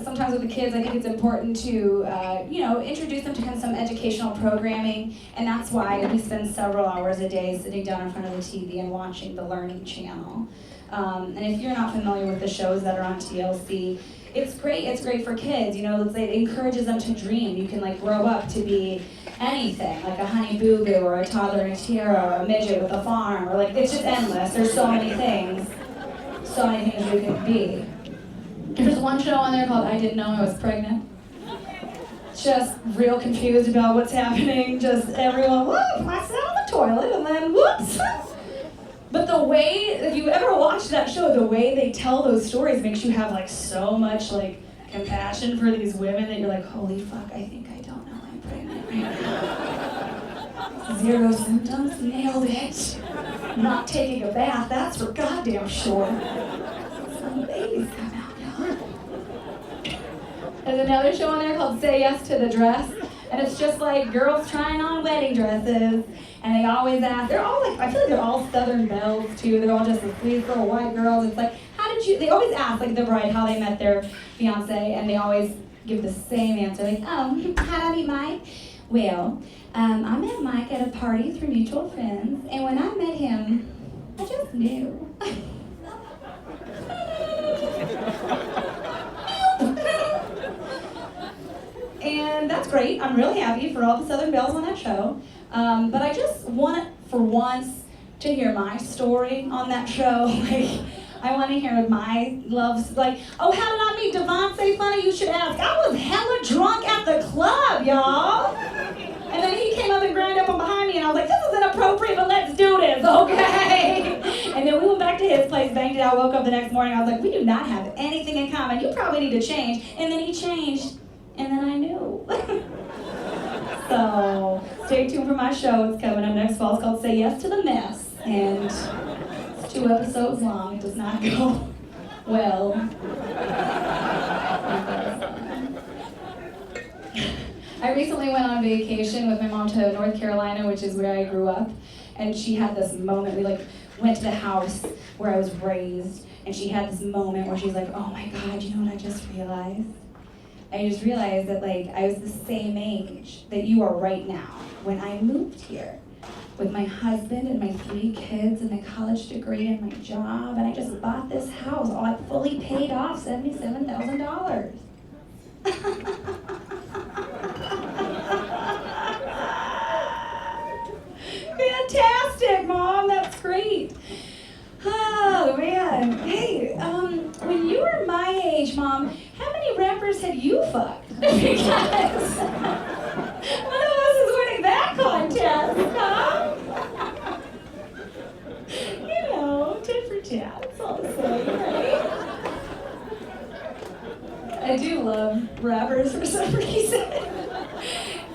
sometimes with the kids, I think it's important to, introduce them to kind of some educational programming, and that's why we spend several hours a day sitting down in front of the TV and watching the Learning Channel. And if you're not familiar with the shows that are on TLC, it's great for kids, it encourages them to dream. You can grow up to be anything, like a Honey Boo Boo or a toddler in a tiara or a midget with a farm, or it's just endless. There's so many things you can be. There's one show on there called I Didn't Know I Was Pregnant. Just real confused about what's happening, just everyone, whoop, I sat on the toilet and then whoops. But the way, if you ever watch that show, the way they tell those stories makes you have so much compassion for these women that you're like, holy fuck, I think I don't know I'm pregnant right now. 0 symptoms, nailed it. Not taking a bath, that's for goddamn sure. Some babies come out, y'all. There's another show on there called Say Yes to the Dress, and it's just girls trying on wedding dresses. And they always ask, they're all I feel like they're all Southern belles too. They're all just sweet little white girls. It's they always ask the bride how they met their fiance, and they always give the same answer, how did I meet Mike? Well, I met Mike at a party through mutual friends, and when I met him, I just knew. And that's great. I'm really happy for all the Southern belles on that show. But I just want, for once, to hear my story on that show. I want to hear my loves. Oh, how did I meet Devontae? Funny you should ask. I was hella drunk at the club, y'all. And then he came up and grinded up on behind me, and I was like, this is inappropriate, but let's do this, okay? And then we went back to his place, banged it out, woke up the next morning. I was like, we do not have anything in common. You probably need to change. And then he changed, and then I knew. So stay tuned for my show. It's coming up next fall. It's called Say Yes to the Mess. And it's 2 episodes long. It does not go well. I recently went on vacation with my mom to North Carolina, which is where I grew up. And she had this moment. We went to the house where I was raised. And she had this moment where she's like, oh my God, you know what I just realized? I just realized that I was the same age that you are right now when I moved here with my husband and my 3 kids and my college degree and my job, and I just bought this house, all fully paid off, $77,000. Fantastic, Mom, that's great. Oh man, hey, when you were my age, Mom, how many rappers had you fucked? Because one of us is winning that contest, huh? Tit for tat, it's all the same, right? I do love rappers for some reason.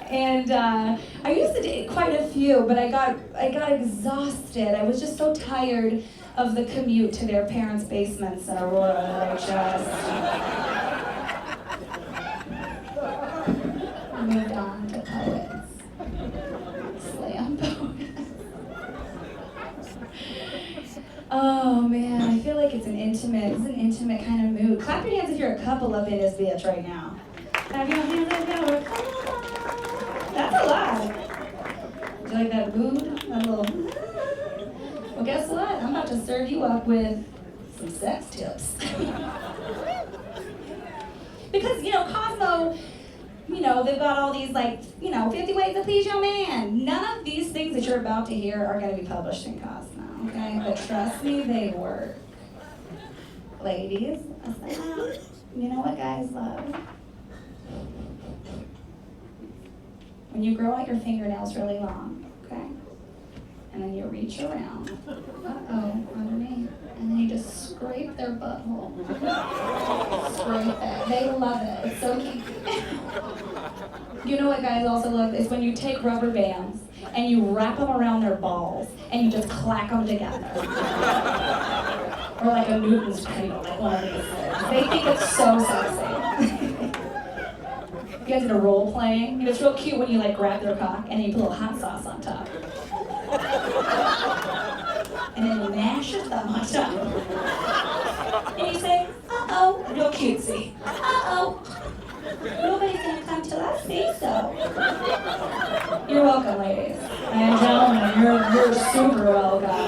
And I used to date quite a few, but I got exhausted. I was just so tired of the commute to their parents' basements in Aurora that I just moved on to poets. Slam poets. Oh man, I feel like it's an intimate kind of mood. Clap your hands if you're a couple up in this bitch right now. Have your hands up now, we're That's a lot. Do you like that mood? That little. Well, guess what? I'm about to serve you up with some sex tips. Because, Cosmo, they've got all these, 50 ways to please your man. None of these things that you're about to hear are going to be published in Cosmo, okay? But trust me, they work. Ladies, you know what guys love? When you grow out your fingernails really long, okay? And then you reach around, underneath, and then you just scrape their butthole. Scrape that. They love it. It's so cute. You know what guys also love is when you take rubber bands and you wrap them around their balls and you just clack them together. Or like a Newton's cradle, like one of these. They think it's so sexy. You guys did a role playing. It's real cute when you grab their cock and you put a little hot sauce on top. And then you mash your thumb on top. And you say, uh-oh, real cutesy. so. You're welcome, ladies and gentlemen. You're super welcome.